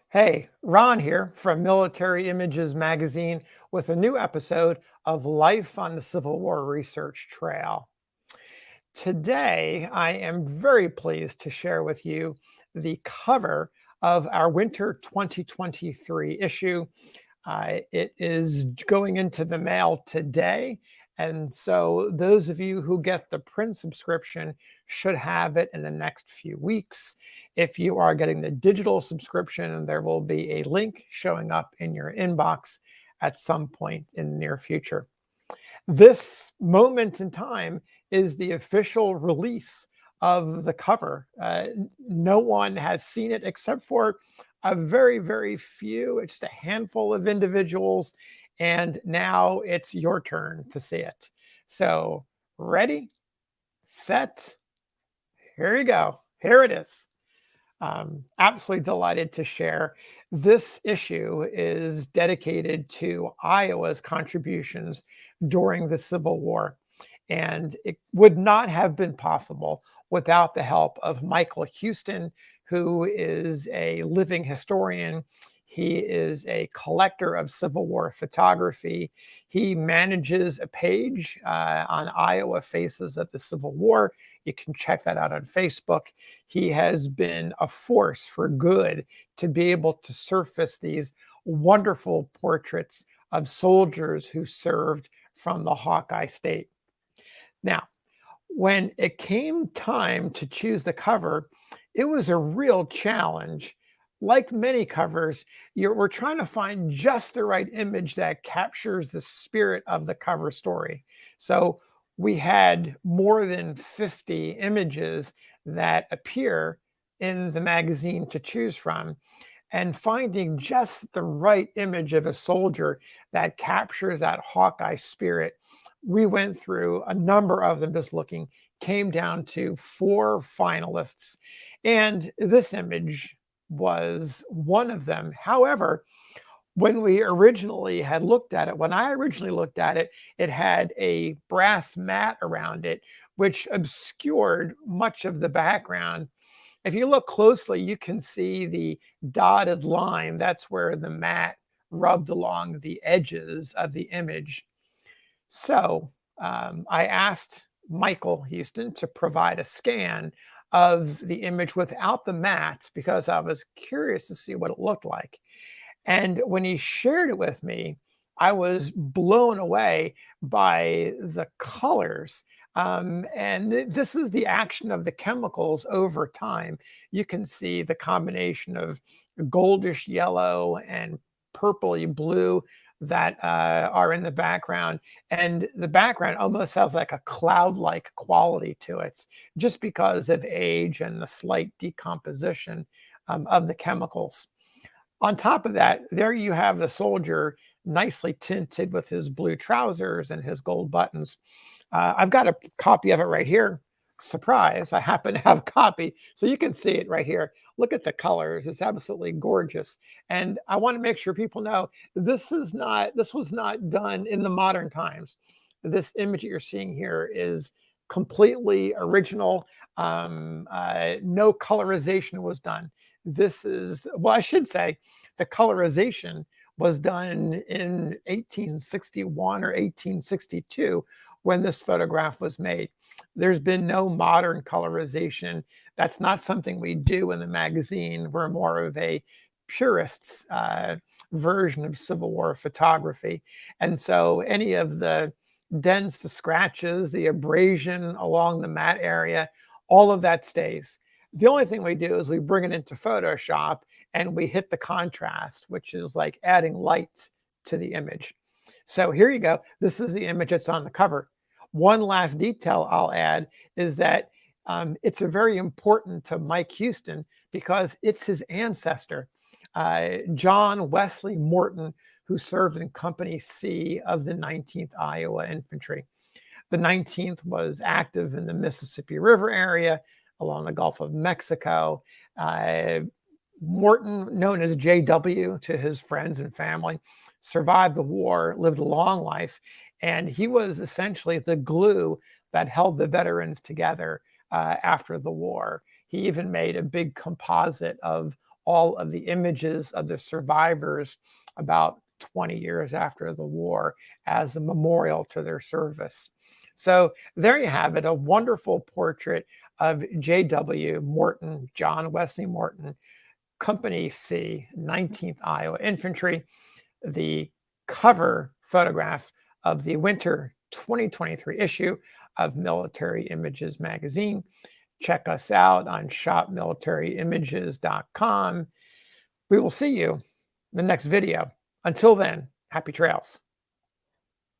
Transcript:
Hey, Ron here from Military Images Magazine with a new episode of Life on the Civil War Research Trail. Today, I am very pleased to share with you the cover of our winter 2023 issue. It is going into the mail today. And so, those of you who get the print subscription should have it in the next few weeks. If you are getting the digital subscription, there will be a link showing up in your inbox at some point in the near future. This moment in time is the official release of the cover. No one has seen it except for a very, very few, it's just a handful of individuals. And now it's your turn to see it. So, ready, set, here you go. Here it is. Absolutely delighted to share. This issue is dedicated to Iowa's contributions during the Civil War. And it would not have been possible without the help of Michael Houston, who is a living historian. He is a collector of Civil War photography. He manages a page on Iowa Faces of the Civil War. You can check that out on Facebook. He has been a force for good to be able to surface these wonderful portraits of soldiers who served from the Hawkeye State. Now, when it came time to choose the cover, it was a real challenge. Like many covers, we're trying to find just the right image that captures the spirit of the cover story. So we had more than 50 images that appear in the magazine to choose from. And finding just the right image of a soldier that captures that Hawkeye spirit, we went through a number of them just looking, came down to 4 finalists. And this image was one of them. However, when I originally looked at it, it had a brass mat around it, which obscured much of the background. If you look closely, you can see the dotted line. That's where the mat rubbed along the edges of the image. So I asked Michael Houston to provide a scan of the image without the mat because I was curious to see what it looked like. And when he shared it with me, I was blown away by the colors. This is the action of the chemicals over time. You can see the combination of goldish yellow and purpley blue that are in the background. And the background almost has like a cloud-like quality to it, just because of age and the slight decomposition of the chemicals. On top of that, there you have the soldier nicely tinted with his blue trousers and his gold buttons. I've got a copy of it right here. Surprise, I happen to have a copy. So you can see it right here. Look at the colors. It's absolutely gorgeous. And I want to make sure people know this was not done in the modern times. This image that you're seeing here is completely original. No colorization was done. I should say the colorization was done in 1861 or 1862 when this photograph was made. There's been no modern colorization. That's not something we do in the magazine. We're more of a purist's version of Civil War photography. And so any of the dents, the scratches, the abrasion along the mat area, all of that stays. The only thing we do is we bring it into Photoshop and we hit the contrast, which is like adding light to the image. So here you go. This is the image that's on the cover. One last detail I'll add is that it's a very important to Mike Houston because it's his ancestor, John Wesley Morton, who served in Company C of the 19th Iowa Infantry. The 19th was active in the Mississippi River area along the Gulf of Mexico. Morton, known as JW to his friends and family, survived the war, lived a long life, and he was essentially the glue that held the veterans together after the war. He even made a big composite of all of the images of the survivors about 20 years after the war as a memorial to their service. So there you have it, a wonderful portrait of J.W. Morton, John Wesley Morton, Company C, 19th Iowa Infantry, the cover photograph of the winter 2023 issue of Military Images magazine. Check us out on shopmilitaryimages.com. We will see you in the next video. Until then, happy trails.